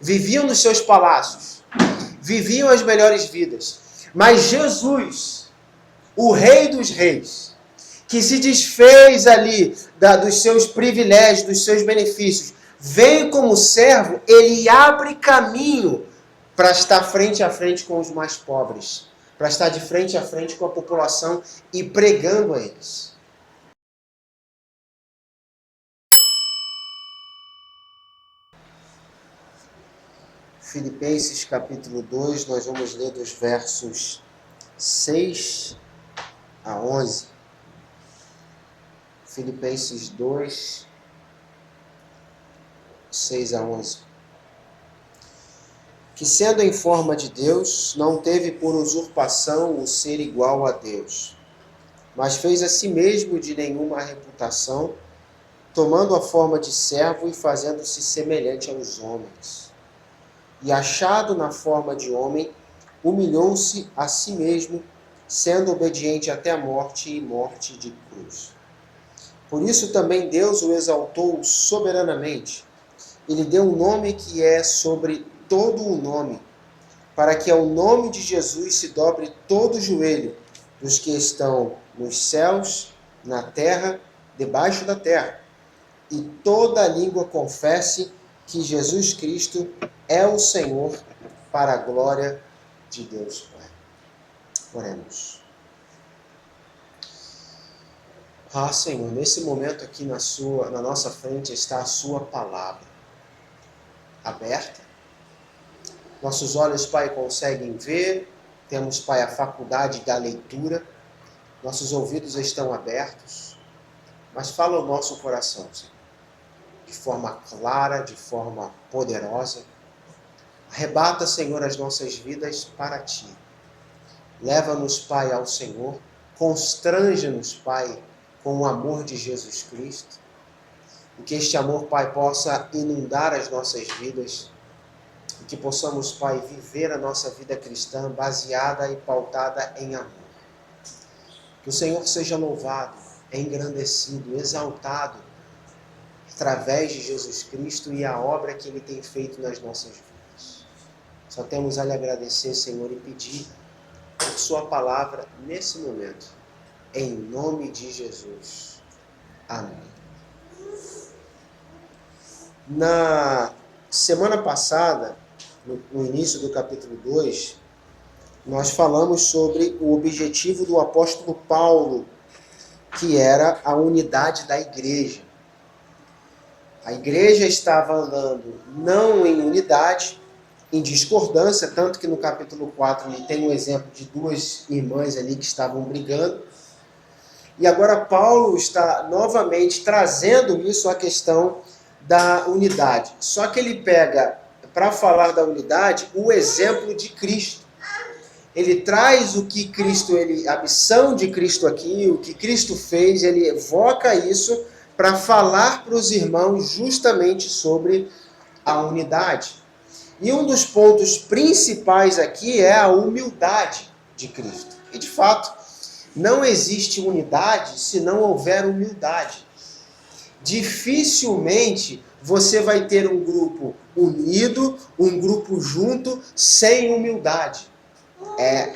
viviam nos seus palácios, viviam as melhores vidas. Mas Jesus, o Rei dos Reis, que se desfez ali dos seus privilégios, dos seus benefícios, veio como servo, ele abre caminho para estar frente a frente com os mais pobres, para estar de frente a frente com a população e pregando a eles. Filipenses capítulo 2, nós vamos ler dos versos 6 a 11. Filipenses 2, 6 a 11. Que sendo em forma de Deus, não teve por usurpação o ser igual a Deus, mas fez a si mesmo de nenhuma reputação, tomando a forma de servo e fazendo-se semelhante aos homens. E achado na forma de homem, humilhou-se a si mesmo, sendo obediente até a morte e morte de cruz. Por isso também Deus o exaltou soberanamente, e lhe deu um nome que é sobre todo o nome, para que ao nome de Jesus se dobre todo o joelho dos que estão nos céus, na terra, debaixo da terra, e toda a língua confesse que Jesus Cristo é o Senhor, para a glória de Deus Pai. Oremos. Senhor, nesse momento aqui na nossa frente está a sua palavra aberta. Nossos olhos, Pai, conseguem ver. Temos, Pai, a faculdade da leitura. Nossos ouvidos estão abertos. Mas fala o nosso coração, Senhor, de forma clara, de forma poderosa. Arrebata, Senhor, as nossas vidas para Ti. Leva-nos, Pai, ao Senhor. Constrange-nos, Pai, com o amor de Jesus Cristo. E que este amor, Pai, possa inundar as nossas vidas. E que possamos, Pai, viver a nossa vida cristã baseada e pautada em amor. Que o Senhor seja louvado, engrandecido, exaltado, através de Jesus Cristo e a obra que Ele tem feito nas nossas vidas. Só temos a lhe agradecer, Senhor, e pedir por sua palavra nesse momento. Em nome de Jesus. Amém. Na semana passada, no início do capítulo 2, nós falamos sobre o objetivo do apóstolo Paulo, que era a unidade da igreja. A igreja estava andando não em unidade, em discordância, tanto que no capítulo 4 ele tem um exemplo de duas irmãs ali que estavam brigando. E agora Paulo está novamente trazendo isso à questão da unidade. Só que ele pega, para falar da unidade, o exemplo de Cristo. Ele traz o que Cristo, a missão de Cristo aqui, o que Cristo fez, ele evoca isso para falar para os irmãos justamente sobre a unidade. E um dos pontos principais aqui é a humildade de Cristo. E de fato, não existe unidade se não houver humildade. Dificilmente você vai ter um grupo unido, um grupo junto, sem humildade.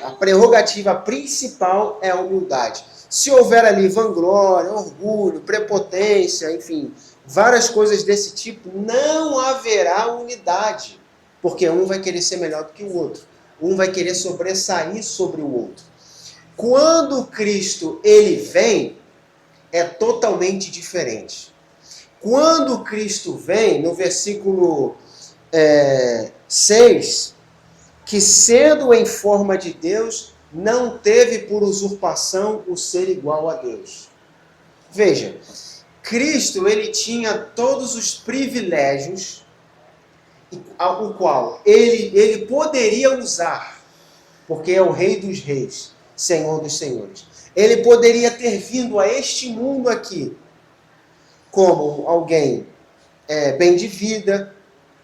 A prerrogativa principal é a humildade. Se houver ali vanglória, orgulho, prepotência, enfim, várias coisas desse tipo, não haverá unidade. Porque um vai querer ser melhor do que o outro. Um vai querer sobressair sobre o outro. Quando Cristo ele vem, é totalmente diferente. Quando Cristo vem, no versículo 6, que sendo em forma de Deus, não teve por usurpação o ser igual a Deus. Veja, Cristo ele tinha todos os privilégios o qual ele poderia usar, porque é o Rei dos Reis, Senhor dos Senhores. Ele poderia ter vindo a este mundo aqui como alguém bem de vida,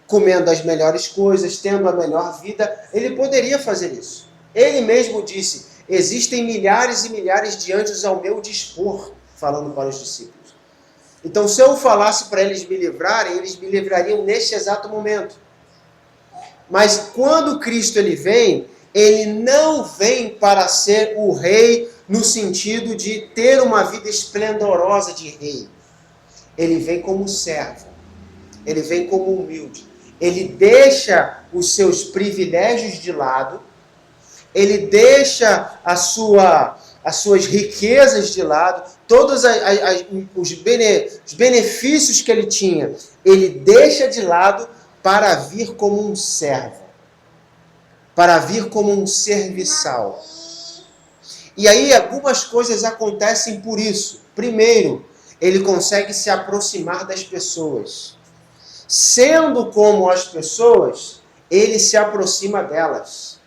comendo as melhores coisas, tendo a melhor vida. Ele poderia fazer isso. Ele mesmo disse, existem milhares e milhares de anjos ao meu dispor, falando para os discípulos. Então, se eu falasse para eles me livrarem, eles me livrariam neste exato momento. Mas quando Cristo ele vem, ele não vem para ser o rei no sentido de ter uma vida esplendorosa de rei. Ele vem como servo. Ele vem como humilde. Ele deixa os seus privilégios de lado. Ele deixa as suas riquezas de lado. Todos os benefícios que ele tinha, ele deixa de lado para vir como um servo. Para vir como um serviçal. E aí algumas coisas acontecem por isso. Primeiro, ele consegue se aproximar das pessoas. Sendo como as pessoas, ele se aproxima delas.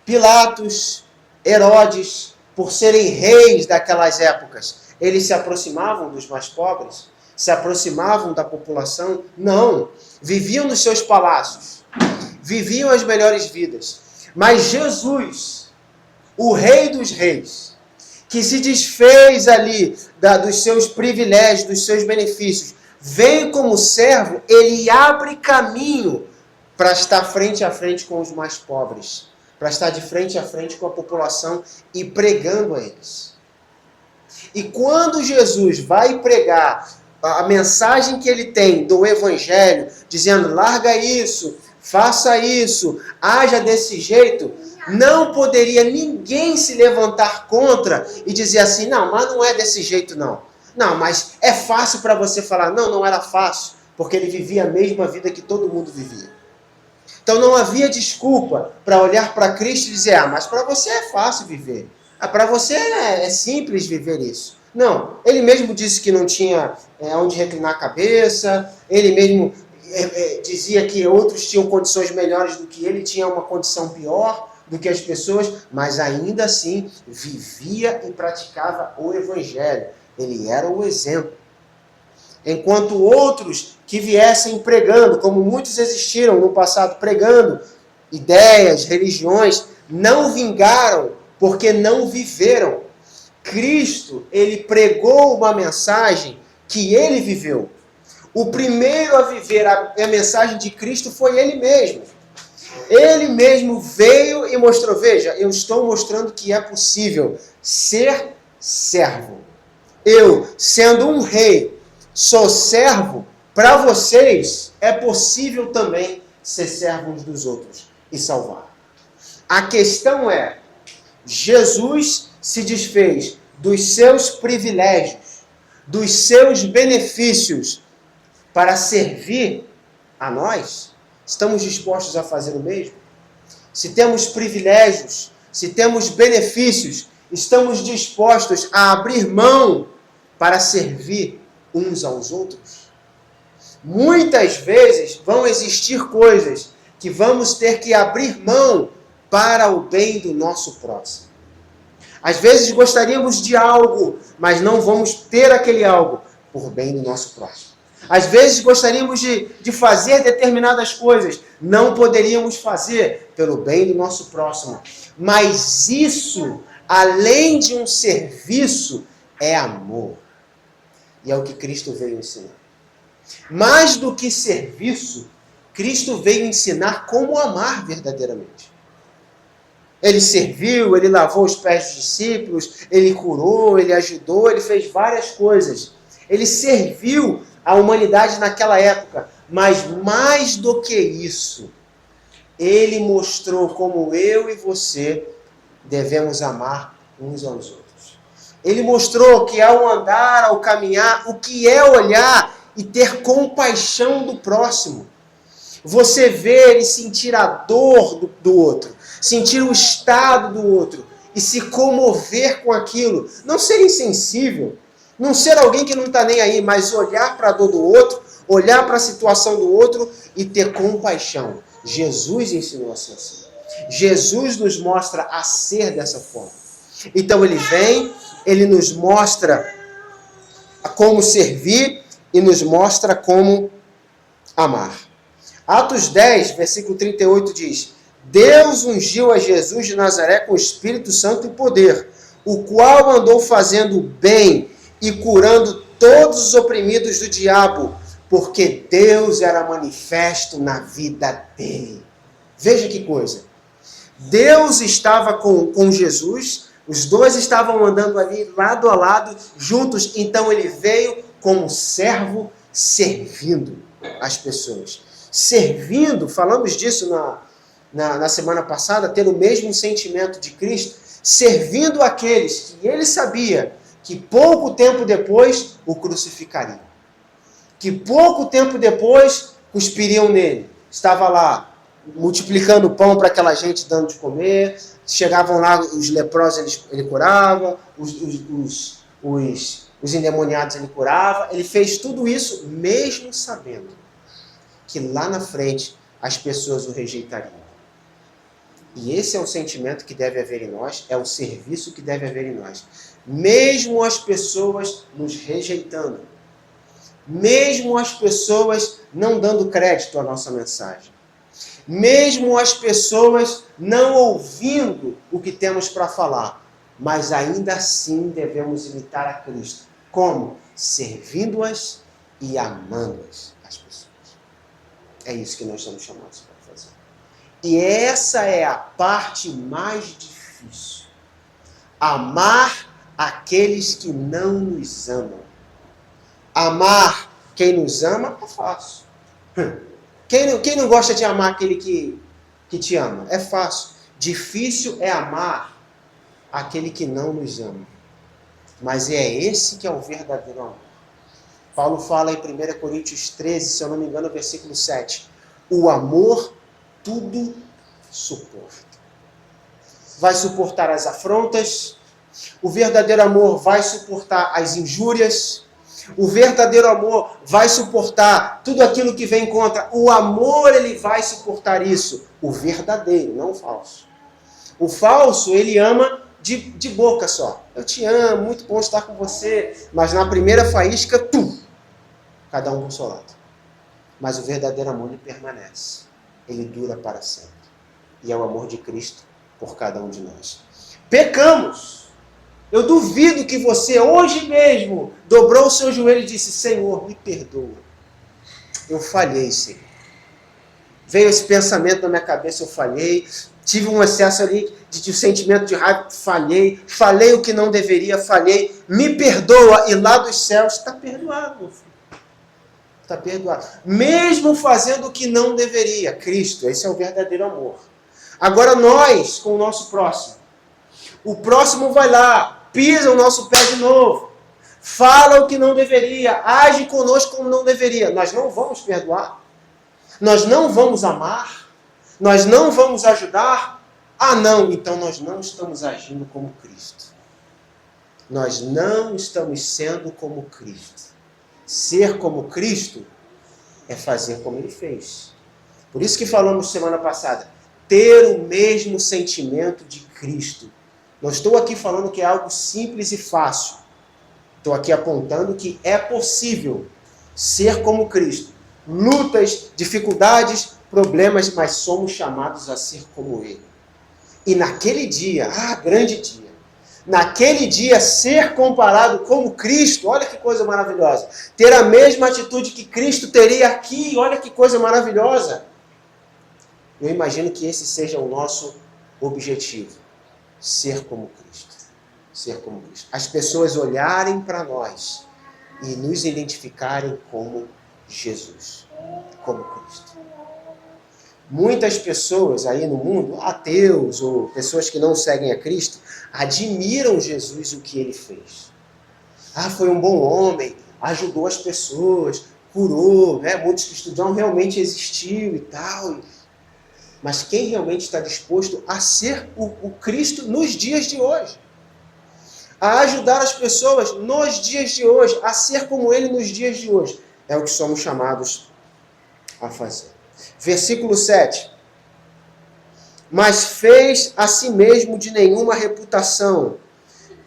Pilatos, Herodes, por serem reis daquelas épocas, eles se aproximavam dos mais pobres? Se aproximavam da população? Não. Viviam nos seus palácios. Viviam as melhores vidas. Mas Jesus, o Rei dos Reis, que se desfez ali dos seus privilégios, dos seus benefícios, veio como servo, ele abre caminho para estar frente a frente com os mais pobres, para estar de frente a frente com a população e pregando a eles. E quando Jesus vai pregar a mensagem que ele tem do Evangelho, dizendo, larga isso, faça isso, haja desse jeito, não poderia ninguém se levantar contra e dizer assim, não, mas não é desse jeito não. Não, mas é fácil para você falar. Não, não era fácil, porque ele vivia a mesma vida que todo mundo vivia. Então não havia desculpa para olhar para Cristo e dizer, mas para você é fácil viver. Para você é simples viver isso. Não, ele mesmo disse que não tinha onde reclinar a cabeça, ele mesmo dizia que outros tinham condições melhores do que ele, tinha uma condição pior do que as pessoas, mas ainda assim vivia e praticava o Evangelho. Ele era o exemplo. Enquanto outros que viessem pregando, como muitos existiram no passado pregando ideias, religiões, não vingaram porque não viveram. Cristo, ele pregou uma mensagem que ele viveu. O primeiro a viver a mensagem de Cristo foi ele mesmo. Ele mesmo veio e mostrou, veja, eu estou mostrando que é possível ser servo. Eu, sendo um rei, sou servo, para vocês é possível também ser servo uns dos outros e salvar. A questão é, Jesus se desfez dos seus privilégios, dos seus benefícios para servir a nós. Estamos dispostos a fazer o mesmo? Se temos privilégios, se temos benefícios, estamos dispostos a abrir mão para servir uns aos outros? Muitas vezes vão existir coisas que vamos ter que abrir mão para o bem do nosso próximo. Às vezes gostaríamos de algo, mas não vamos ter aquele algo por bem do nosso próximo. Às vezes gostaríamos de fazer determinadas coisas, não poderíamos fazer pelo bem do nosso próximo. Mas isso, além de um serviço, é amor. E é o que Cristo veio ensinar. Mais do que serviço, Cristo veio ensinar como amar verdadeiramente. Ele serviu, ele lavou os pés dos discípulos, ele curou, ele ajudou, ele fez várias coisas. Ele serviu a humanidade naquela época, mas mais do que isso, ele mostrou como eu e você devemos amar uns aos outros. Ele mostrou que ao andar, ao caminhar, o que é olhar e ter compaixão do próximo. Você ver e sentir a dor do outro, sentir o estado do outro e se comover com aquilo. Não ser insensível, não ser alguém que não está nem aí, mas olhar para a dor do outro, olhar para a situação do outro e ter compaixão. Jesus ensinou a ser assim. Jesus nos mostra a ser dessa forma. Então ele vem, ele nos mostra como servir e nos mostra como amar. Atos 10, versículo 38 diz: Deus ungiu a Jesus de Nazaré com o Espírito Santo e poder, o qual andou fazendo bem e curando todos os oprimidos do diabo, porque Deus era manifesto na vida dele. Veja que coisa. Deus estava com Jesus, os dois estavam andando ali lado a lado, juntos, então ele veio como servo servindo as pessoas. Servindo, falamos disso na semana passada, ter o mesmo sentimento de Cristo, servindo aqueles que ele sabia que pouco tempo depois o crucificariam. Que pouco tempo depois cuspiriam nele. Estava lá multiplicando pão para aquela gente, dando de comer. Chegavam lá os leprosos, ele curava. Os endemoniados ele curava. Ele fez tudo isso mesmo sabendo que lá na frente as pessoas o rejeitariam. E esse é o sentimento que deve haver em nós, é o serviço que deve haver em nós. Mesmo as pessoas nos rejeitando, mesmo as pessoas não dando crédito à nossa mensagem, mesmo as pessoas não ouvindo o que temos para falar, mas ainda assim devemos imitar a Cristo. Como? Servindo-as e amando-as, as pessoas. É isso que nós estamos chamados para fazer. E essa é a parte mais difícil. Amar aqueles que não nos amam. Amar quem nos ama é fácil. Quem não gosta de amar aquele que te ama? É fácil. Difícil é amar aquele que não nos ama. Mas é esse que é o verdadeiro amor. Paulo fala em 1 Coríntios 13, se eu não me engano, versículo 7. O amor tudo suporta. Vai suportar as afrontas. O verdadeiro amor vai suportar as injúrias. O verdadeiro amor vai suportar tudo aquilo que vem contra. O amor, ele vai suportar isso. O verdadeiro, não o falso. O falso, ele ama de boca só. Eu te amo, muito bom estar com você. Mas na primeira faísca, cada um por seu lado. Mas o verdadeiro amor, ele permanece. Ele dura para sempre. E é o amor de Cristo por cada um de nós. Pecamos. Eu duvido que você hoje mesmo dobrou o seu joelho e disse: Senhor, me perdoa. Eu falhei, Senhor. Veio esse pensamento na minha cabeça, eu falhei. Tive um excesso ali de sentimento de raiva, falhei. Falei o que não deveria, falhei. Me perdoa. E lá dos céus está perdoado, meu filho. Está perdoado. Mesmo fazendo o que não deveria. Cristo, esse é o verdadeiro amor. Agora nós, com o nosso próximo. O próximo vai lá, pisa o nosso pé de novo, fala o que não deveria, age conosco como não deveria. Nós não vamos perdoar, nós não vamos amar, nós não vamos ajudar. Ah, não, então nós não estamos agindo como Cristo. Nós não estamos sendo como Cristo. Ser como Cristo é fazer como Ele fez. Por isso que falamos semana passada, ter o mesmo sentimento de Cristo. Não estou aqui falando que é algo simples e fácil. Estou aqui apontando que é possível ser como Cristo. Lutas, dificuldades, problemas, mas somos chamados a ser como Ele. E naquele dia, grande dia, naquele dia ser comparado como Cristo, olha que coisa maravilhosa. Ter a mesma atitude que Cristo teria aqui, olha que coisa maravilhosa. Eu imagino que esse seja o nosso objetivo. Ser como Cristo. Ser como Cristo. As pessoas olharem para nós e nos identificarem como Jesus. Como Cristo. Muitas pessoas aí no mundo, ateus ou pessoas que não seguem a Cristo, admiram Jesus e o que Ele fez. Foi um bom homem, ajudou as pessoas, curou, né? Multidão realmente existiu e tal. Mas quem realmente está disposto a ser o Cristo nos dias de hoje? A ajudar as pessoas nos dias de hoje, a ser como Ele nos dias de hoje. É o que somos chamados a fazer. Versículo 7. Mas fez a si mesmo de nenhuma reputação,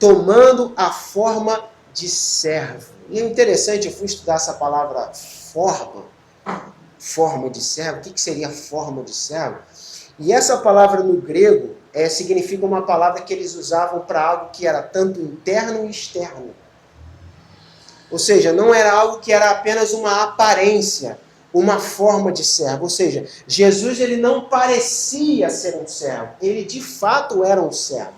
tomando a forma de servo. E é interessante, eu fui estudar essa palavra forma de servo. O que seria forma de servo? E essa palavra no grego significa uma palavra que eles usavam para algo que era tanto interno e externo. Ou seja, não era algo que era apenas uma aparência, uma forma de servo. Ou seja, Jesus ele não parecia ser um servo. Ele de fato era um servo.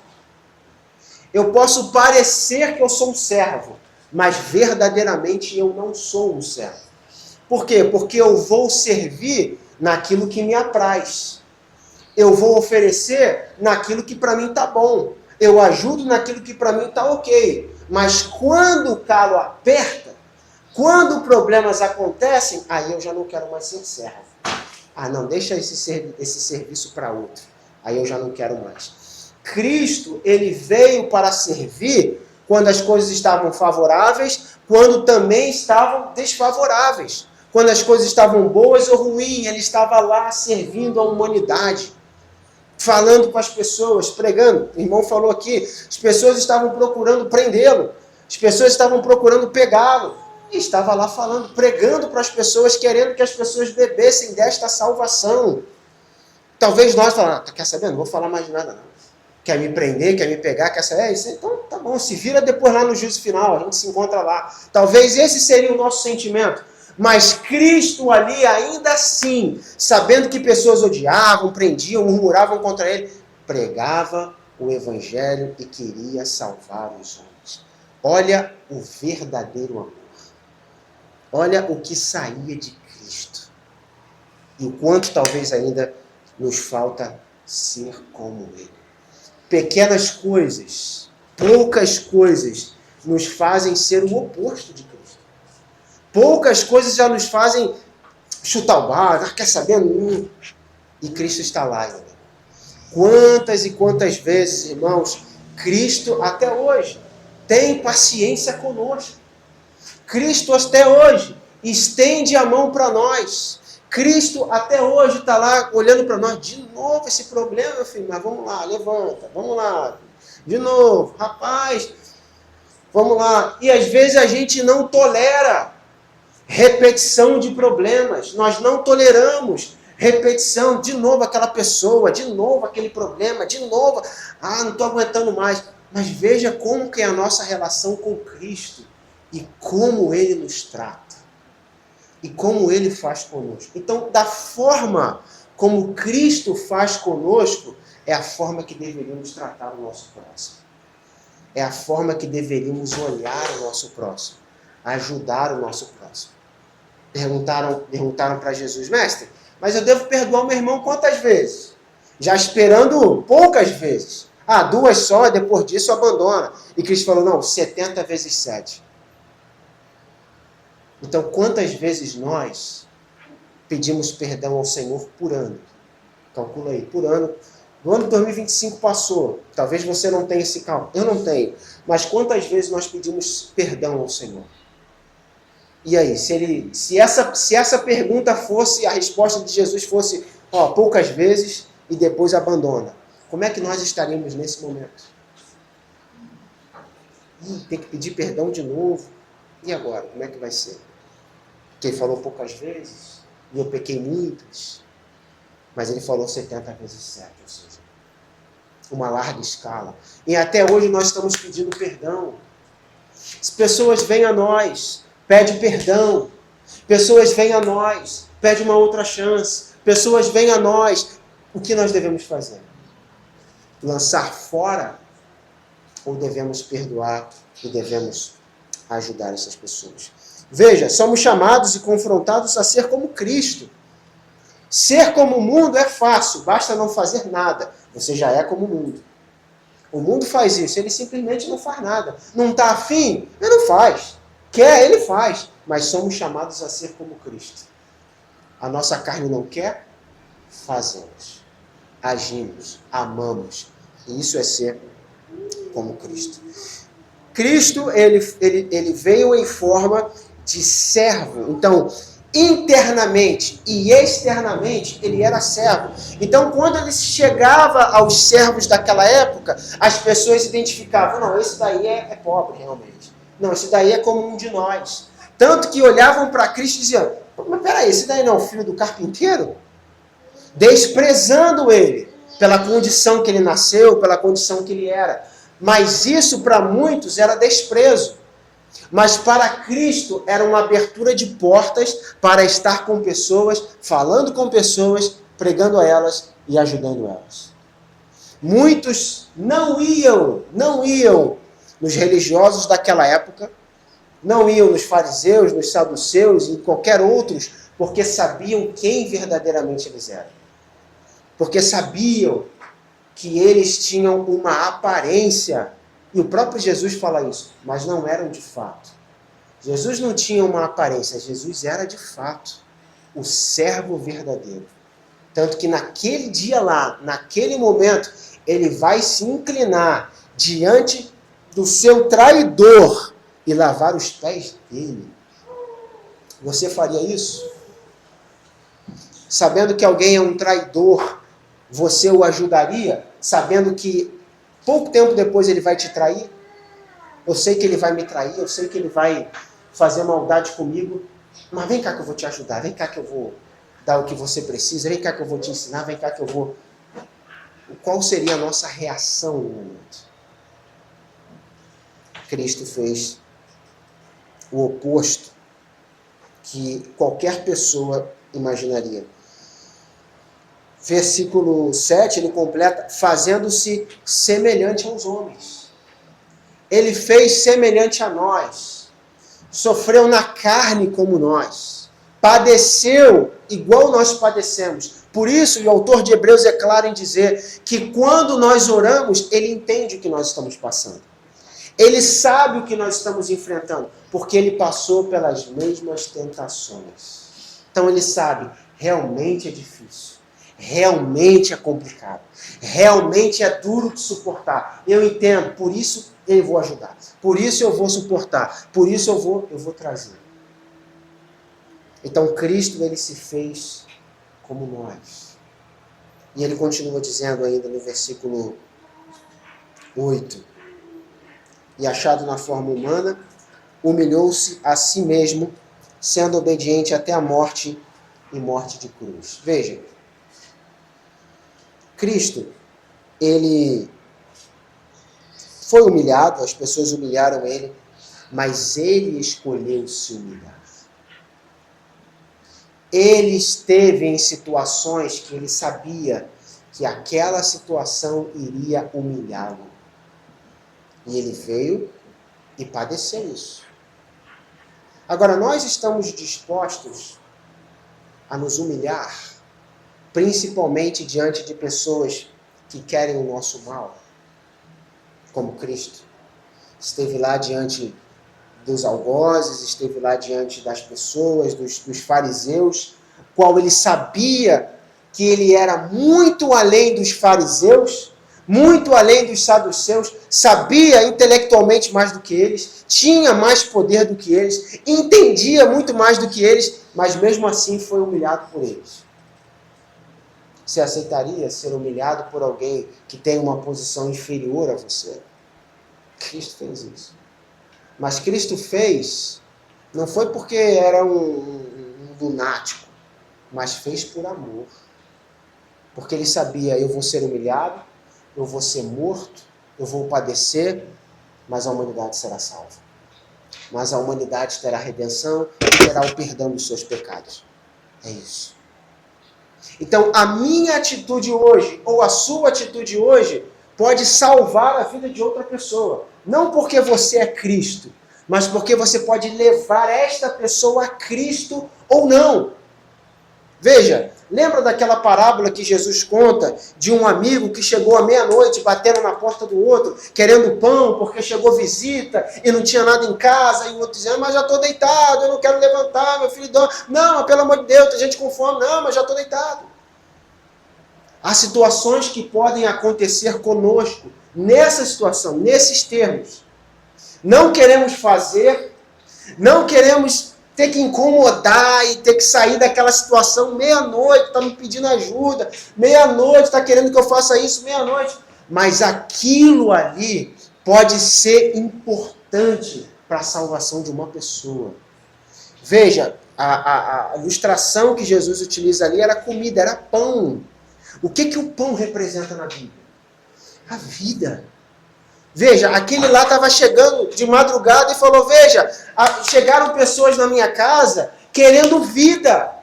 Eu posso parecer que eu sou um servo, mas verdadeiramente eu não sou um servo. Por quê? Porque eu vou servir naquilo que me apraz. Eu vou oferecer naquilo que para mim está bom. Eu ajudo naquilo que para mim está ok. Mas quando o calo aperta, quando problemas acontecem, aí eu já não quero mais ser servo. Ah, não, deixa esse serviço para outro. Aí eu já não quero mais. Cristo, ele veio para servir quando as coisas estavam favoráveis, quando também estavam desfavoráveis. Quando as coisas estavam boas ou ruins, ele estava lá servindo a humanidade. Falando com as pessoas, pregando. O irmão falou aqui, as pessoas estavam procurando prendê-lo. As pessoas estavam procurando pegá-lo. E estava lá falando, pregando para as pessoas, querendo que as pessoas bebessem desta salvação. Talvez nós falamos, quer saber? Não vou falar mais de nada não. Quer me prender, quer me pegar, quer saber? Isso, então tá bom, se vira depois lá no juízo final, a gente se encontra lá. Talvez esse seria o nosso sentimento. Mas Cristo ali, ainda assim, sabendo que pessoas odiavam, prendiam, murmuravam contra ele, pregava o Evangelho e queria salvar os homens. Olha o verdadeiro amor. Olha o que saía de Cristo. E o quanto talvez ainda nos falta ser como Ele. Pequenas coisas, poucas coisas, nos fazem ser o oposto de Cristo. Poucas coisas já nos fazem chutar o balde, quer saber? E Cristo está lá ainda. Quantas e quantas vezes, irmãos, Cristo até hoje tem paciência conosco. Cristo até hoje estende a mão para nós. Cristo até hoje está lá olhando para nós. De novo esse problema, meu filho, mas vamos lá, levanta, vamos lá. De novo, rapaz, vamos lá. E às vezes a gente não tolera repetição de problemas. Nós não toleramos repetição. De novo aquela pessoa, de novo aquele problema, de novo. Ah, não estou aguentando mais. Mas veja como que é a nossa relação com Cristo e como Ele nos trata. E como Ele faz conosco. Então, da forma como Cristo faz conosco, é a forma que deveríamos tratar o nosso próximo. É a forma que deveríamos olhar o nosso próximo. Ajudar o nosso próximo. Perguntaram para Jesus, mestre, mas eu devo perdoar o meu irmão quantas vezes? Já esperando poucas vezes. Ah, 2 só, e depois disso abandona. E Cristo falou, não, 70 vezes 7. Então, quantas vezes nós pedimos perdão ao Senhor por ano? Calcula aí, por ano. No ano de 2025 passou. Talvez você não tenha esse cálculo. Eu não tenho. Mas quantas vezes nós pedimos perdão ao Senhor? E aí, se essa pergunta fosse, a resposta de Jesus fosse, poucas vezes e depois abandona. Como é que nós estaríamos nesse momento? Tem que pedir perdão de novo. E agora? Como é que vai ser? Porque ele falou poucas vezes, e eu pequei muitas, mas ele falou 70 vezes 7, ou seja, uma larga escala. E até hoje nós estamos pedindo perdão. As pessoas vêm a nós, pedem perdão. Pessoas vêm a nós, pedem uma outra chance. Pessoas vêm a nós. O que nós devemos fazer? Lançar fora? Ou devemos perdoar e devemos ajudar essas pessoas? Veja, somos chamados e confrontados a ser como Cristo. Ser como o mundo é fácil, basta não fazer nada. Você já é como o mundo. O mundo faz isso, ele simplesmente não faz nada. Não está afim? Ele não faz. Quer? Ele faz. Mas somos chamados a ser como Cristo. A nossa carne não quer? Fazemos. Agimos. Amamos. E isso é ser como Cristo. Cristo, ele veio em forma de servo. Então, internamente e externamente, ele era servo. Então, quando ele chegava aos servos daquela época, as pessoas identificavam, não, esse daí é pobre, realmente. Não, esse daí é como um de nós. Tanto que olhavam para Cristo e diziam, mas peraí, esse daí não é o filho do carpinteiro? Desprezando ele, pela condição que ele nasceu, pela condição que ele era. Mas isso, para muitos, era desprezo. Mas para Cristo era uma abertura de portas para estar com pessoas, falando com pessoas, pregando a elas e ajudando elas. Muitos não iam nos religiosos daquela época, não iam nos fariseus, nos saduceus e qualquer outros, porque sabiam quem verdadeiramente eles eram. Porque sabiam que eles tinham uma aparência. E o próprio Jesus fala isso, mas não eram de fato. Jesus não tinha uma aparência, Jesus era de fato o servo verdadeiro. Tanto que naquele dia lá, naquele momento, ele vai se inclinar diante do seu traidor e lavar os pés dele. Você faria isso? Sabendo que alguém é um traidor, você o ajudaria? Sabendo que pouco tempo depois ele vai te trair? Eu sei que ele vai me trair, eu sei que ele vai fazer maldade comigo, mas vem cá que eu vou te ajudar, vem cá que eu vou dar o que você precisa, vem cá que eu vou te ensinar, vem cá que eu vou... Qual seria a nossa reação no momento? Cristo fez o oposto que qualquer pessoa imaginaria. Versículo 7, ele completa, fazendo-se semelhante aos homens. Ele fez semelhante a nós. Sofreu na carne como nós. Padeceu igual nós padecemos. Por isso, o autor de Hebreus é claro em dizer que quando nós oramos, ele entende o que nós estamos passando. Ele sabe o que nós estamos enfrentando, porque ele passou pelas mesmas tentações. Então ele sabe, realmente é difícil, realmente é complicado, realmente é duro de suportar. Eu entendo, por isso eu vou ajudar, por isso eu vou suportar, por isso eu vou trazer. Então Cristo, ele se fez como nós. E ele continua dizendo ainda no versículo 8, e achado na forma humana, humilhou-se a si mesmo, sendo obediente até a morte e morte de cruz. Veja, Cristo, ele foi humilhado, as pessoas humilharam ele, mas ele escolheu se humilhar. Ele esteve em situações que ele sabia que aquela situação iria humilhá-lo. E ele veio e padeceu isso. Agora, nós estamos dispostos a nos humilhar, principalmente diante de pessoas que querem o nosso mal, como Cristo. Esteve lá diante dos algozes, esteve lá diante das pessoas, dos fariseus, qual ele sabia que ele era muito além dos fariseus, muito além dos saduceus, sabia intelectualmente mais do que eles, tinha mais poder do que eles, entendia muito mais do que eles, mas mesmo assim foi humilhado por eles. Você aceitaria ser humilhado por alguém que tem uma posição inferior a você? Cristo fez isso. Mas Cristo fez, não foi porque era um lunático, mas fez por amor. Porque ele sabia, eu vou ser humilhado, eu vou ser morto, eu vou padecer, mas a humanidade será salva. Mas a humanidade terá redenção e terá o perdão dos seus pecados. É isso. Então, a minha atitude hoje, ou a sua atitude hoje, pode salvar a vida de outra pessoa. Não porque você é Cristo, mas porque você pode levar esta pessoa a Cristo ou não. Veja, lembra daquela parábola que Jesus conta de um amigo que chegou à meia-noite batendo na porta do outro, querendo pão porque chegou visita e não tinha nada em casa, e o outro dizendo, mas já estou deitado, eu não quero levantar, meu filho dorme. Não, mas pelo amor de Deus, tem gente com fome. Não, mas já estou deitado. Há situações que podem acontecer conosco nessa situação, nesses termos. Não queremos fazer, não queremos ter que incomodar e ter que sair daquela situação meia-noite, está me pedindo ajuda, meia-noite está querendo que eu faça isso, meia-noite. Mas aquilo ali pode ser importante para a salvação de uma pessoa. Veja, a ilustração que Jesus utiliza ali era comida, era pão. O que o pão representa na Bíblia? A vida. Veja, aquele lá estava chegando de madrugada e falou, veja, chegaram pessoas na minha casa querendo vida.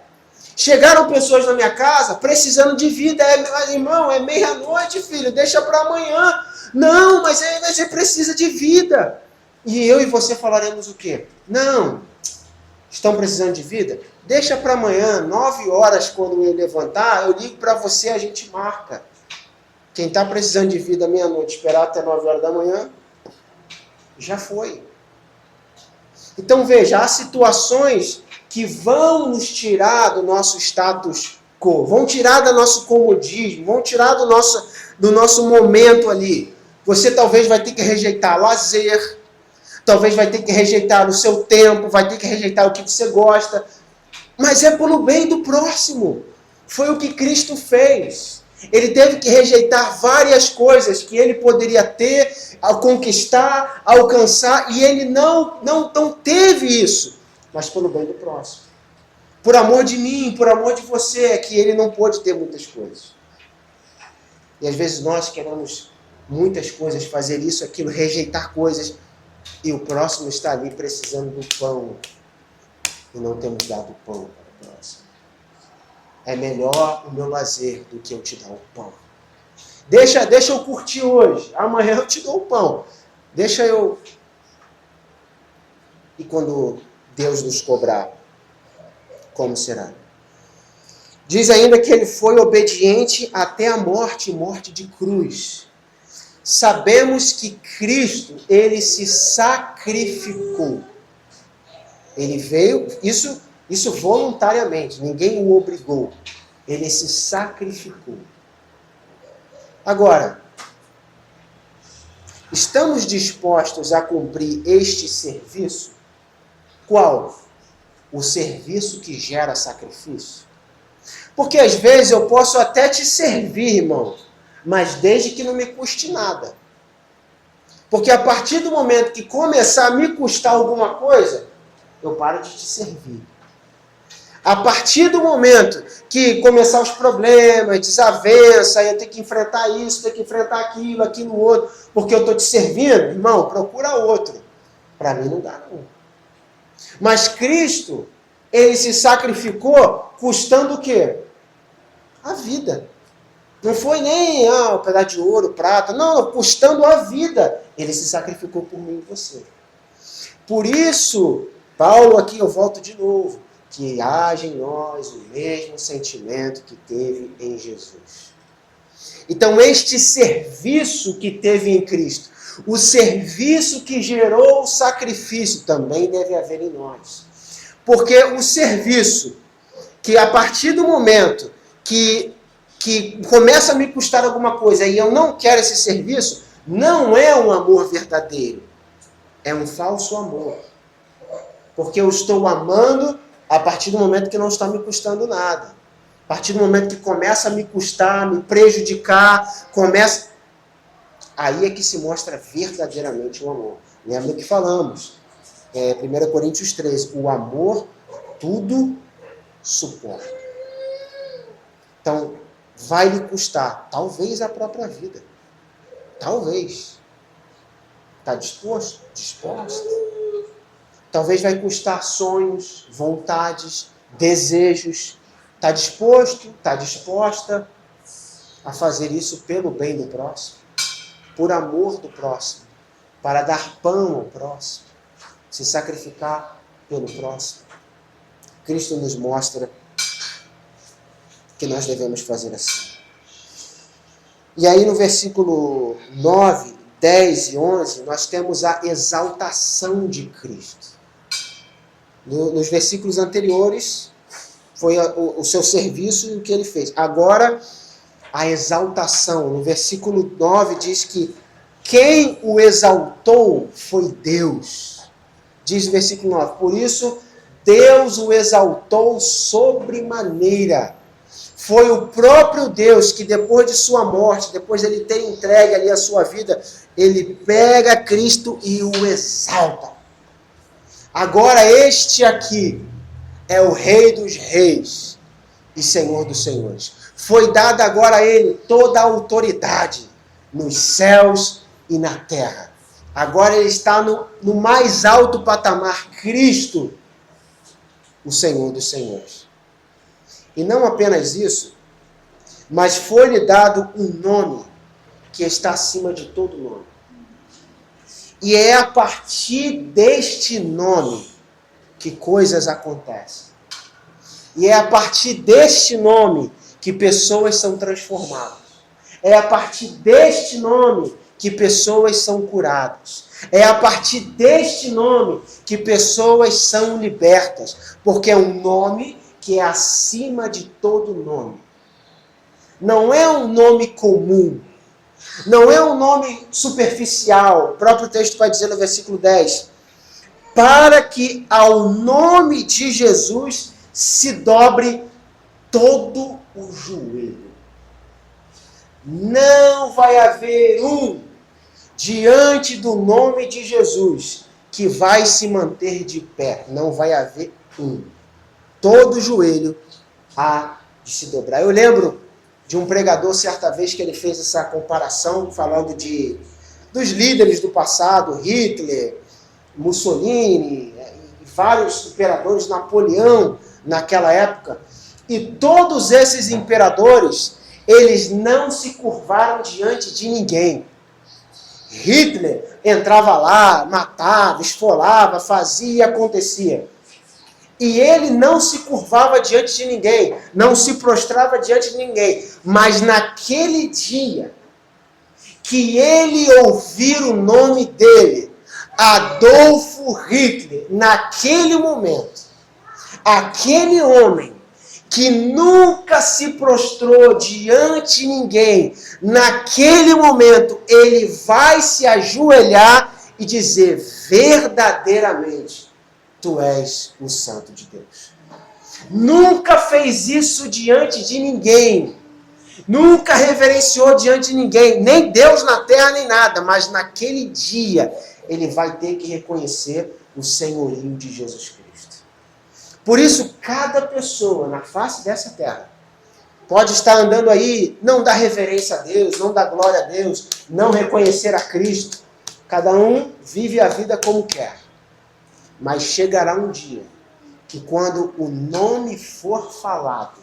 Chegaram pessoas na minha casa precisando de vida. Irmão, é meia-noite, filho, deixa para amanhã. Não, mas você precisa de vida. E eu e você falaremos o quê? Não, estão precisando de vida? Deixa para amanhã, 9 horas, quando eu levantar, eu ligo para você, a gente marca. Quem está precisando de vida meia-noite, esperar até 9 horas da manhã, já foi. Então veja, há situações que vão nos tirar do nosso status quo, vão tirar do nosso comodismo, vão tirar do nosso momento ali. Você talvez vai ter que rejeitar lazer, talvez vai ter que rejeitar o seu tempo, vai ter que rejeitar o que você gosta, mas é pelo bem do próximo. Foi o que Cristo fez. Ele teve que rejeitar várias coisas que ele poderia ter, conquistar, alcançar, e ele não teve isso, mas pelo bem do próximo. Por amor de mim, por amor de você, é que ele não pôde ter muitas coisas. E às vezes nós queremos muitas coisas, fazer isso, aquilo, rejeitar coisas, e o próximo está ali precisando do pão, e não temos dado pão para o próximo. É melhor o meu lazer do que eu te dar o pão. Deixa eu curtir hoje. Amanhã eu te dou o pão. Deixa eu... E quando Deus nos cobrar, como será? Diz ainda que ele foi obediente até a morte, morte de cruz. Sabemos que Cristo, ele se sacrificou. Ele veio... Isso voluntariamente, ninguém o obrigou. Ele se sacrificou. Agora, estamos dispostos a cumprir este serviço? Qual? O serviço que gera sacrifício? Porque às vezes eu posso até te servir, irmão, mas desde que não me custe nada. Porque a partir do momento que começar a me custar alguma coisa, eu paro de te servir. A partir do momento que começar os problemas, desavença, eu tenho que enfrentar isso, tenho que enfrentar aquilo outro, porque eu estou te servindo, irmão, procura outro. Para mim não dá, não. Mas Cristo, ele se sacrificou custando o quê? A vida. Não foi nem um pedaço de ouro, prata, não, custando a vida. Ele se sacrificou por mim e você. Por isso, Paulo aqui, eu volto de novo, que haja em nós o mesmo sentimento que teve em Jesus. Então, este serviço que teve em Cristo, o serviço que gerou o sacrifício, também deve haver em nós. Porque o serviço que a partir do momento que começa a me custar alguma coisa e eu não quero esse serviço, não é um amor verdadeiro. É um falso amor. Porque eu estou amando a partir do momento que não está me custando nada. A partir do momento que começa a me custar, me prejudicar, aí é que se mostra verdadeiramente o amor. Lembra que falamos? 1 Coríntios 13. O amor tudo suporta. Então, vai lhe custar, talvez, a própria vida. Talvez. Está disposto? Disposta? Talvez vai custar sonhos, vontades, desejos. Está disposto, está disposta a fazer isso pelo bem do próximo, por amor do próximo, para dar pão ao próximo, se sacrificar pelo próximo. Cristo nos mostra que nós devemos fazer assim. E aí no versículo 9, 10 e 11, nós temos a exaltação de Cristo. Nos versículos anteriores, foi o seu serviço e o que ele fez. Agora, a exaltação. No versículo 9 diz que quem o exaltou foi Deus. Diz o versículo 9, por isso Deus o exaltou sobremaneira. Foi o próprio Deus que depois de sua morte, depois de ele ter entregue ali a sua vida, ele pega Cristo e o exalta. Agora este aqui é o Rei dos Reis e Senhor dos Senhores. Foi dada agora a ele toda a autoridade nos céus e na terra. Agora ele está no mais alto patamar, Cristo, o Senhor dos Senhores. E não apenas isso, mas foi-lhe dado um nome que está acima de todo nome. E é a partir deste nome que coisas acontecem. E é a partir deste nome que pessoas são transformadas. É a partir deste nome que pessoas são curadas. É a partir deste nome que pessoas são libertas. Porque é um nome que é acima de todo nome. Não é um nome comum. Não é um nome superficial. O próprio texto vai dizer no versículo 10. Para que ao nome de Jesus se dobre todo o joelho. Não vai haver um diante do nome de Jesus que vai se manter de pé. Não vai haver um. Todo joelho há de se dobrar. Eu lembro de um pregador certa vez que ele fez essa comparação falando dos líderes do passado, Hitler, Mussolini, vários imperadores, Napoleão naquela época. E todos esses imperadores, eles não se curvaram diante de ninguém. Hitler entrava lá, matava, esfolava, fazia e acontecia. E ele não se curvava diante de ninguém, não se prostrava diante de ninguém. Mas naquele dia que ele ouvir o nome dele, Adolfo Hitler, naquele momento, aquele homem que nunca se prostrou diante de ninguém, naquele momento ele vai se ajoelhar e dizer: verdadeiramente, tu és o Santo de Deus. Nunca fez isso diante de ninguém. Nunca reverenciou diante de ninguém. Nem Deus na terra, nem nada. Mas naquele dia, ele vai ter que reconhecer o senhorio de Jesus Cristo. Por isso, cada pessoa na face dessa terra pode estar andando aí, não dar reverência a Deus, não dar glória a Deus, não reconhecer a Cristo. Cada um vive a vida como quer. Mas chegará um dia que quando o nome for falado,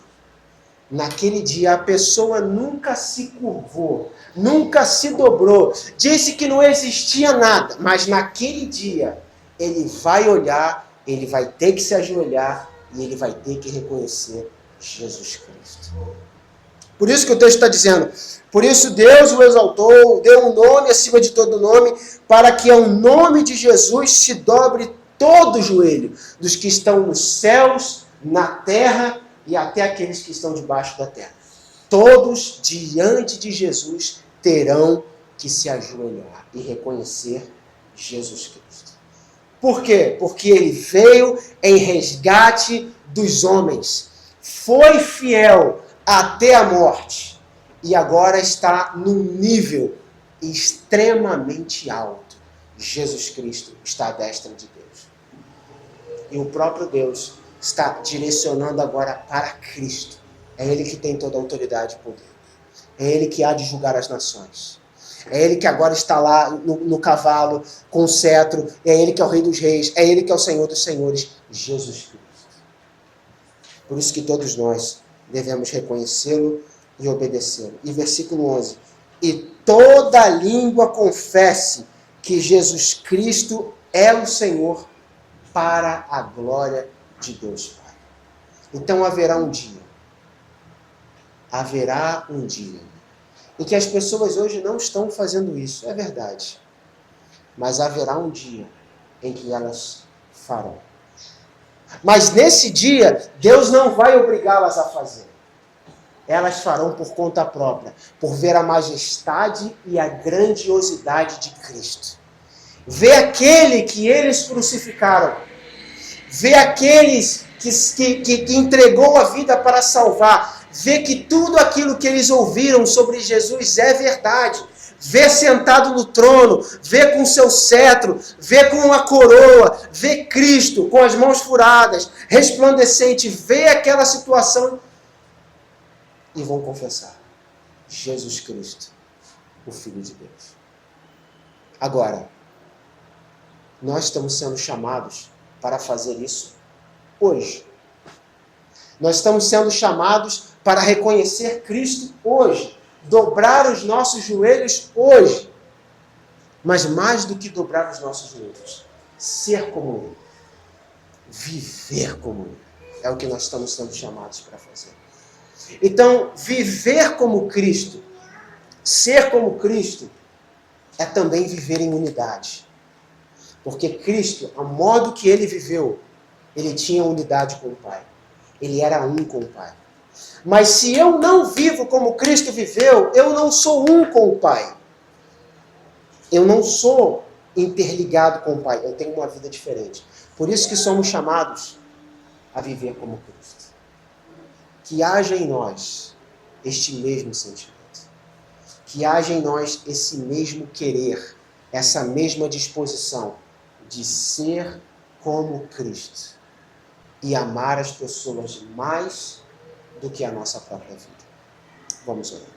naquele dia a pessoa nunca se curvou, nunca se dobrou, disse que não existia nada, mas naquele dia ele vai olhar, ele vai ter que se ajoelhar e ele vai ter que reconhecer Jesus Cristo. Por isso que o texto está dizendo: por isso Deus o exaltou, deu um nome acima de todo nome, para que ao nome de Jesus se dobre todo o joelho dos que estão nos céus, na terra e até aqueles que estão debaixo da terra. Todos diante de Jesus terão que se ajoelhar e reconhecer Jesus Cristo. Por quê? Porque ele veio em resgate dos homens, foi fiel até a morte e agora está num nível extremamente alto. Jesus Cristo está à destra de Deus. E o próprio Deus está direcionando agora para Cristo. É Ele que tem toda a autoridade e poder. É Ele que há de julgar as nações. É Ele que agora está lá no cavalo, com o cetro. É Ele que é o Rei dos Reis. É Ele que é o Senhor dos Senhores. Jesus Cristo. Por isso que todos nós devemos reconhecê-lo e obedecê-lo. E versículo 11. E toda língua confesse que Jesus Cristo é o Senhor, para a glória de Deus Pai. Então haverá um dia em que as pessoas hoje não estão fazendo isso, é verdade. Mas haverá um dia em que elas farão. Mas nesse dia, Deus não vai obrigá-las a fazer. Elas farão por conta própria, por ver a majestade e a grandiosidade de Cristo. Ver aquele que eles crucificaram. Ver aqueles que entregou a vida para salvar. Ver que tudo aquilo que eles ouviram sobre Jesus é verdade. Ver sentado no trono, ver com seu cetro, ver com uma coroa, ver Cristo com as mãos furadas, resplandecente, ver aquela situação e vão confessar: Jesus Cristo, o Filho de Deus. Agora, nós estamos sendo chamados para fazer isso hoje. Nós estamos sendo chamados para reconhecer Cristo hoje, dobrar os nossos joelhos hoje. Mas mais do que dobrar os nossos joelhos, ser como Ele, viver como Ele, é o que nós estamos sendo chamados para fazer. Então, viver como Cristo, ser como Cristo, é também viver em unidade. Porque Cristo, ao modo que Ele viveu, Ele tinha unidade com o Pai. Ele era um com o Pai. Mas se eu não vivo como Cristo viveu, eu não sou um com o Pai. Eu não sou interligado com o Pai. Eu tenho uma vida diferente. Por isso que somos chamados a viver como Cristo. Que haja em nós este mesmo sentimento. Que haja em nós esse mesmo querer, essa mesma disposição de ser como Cristo e amar as pessoas mais do que a nossa própria vida. Vamos orar.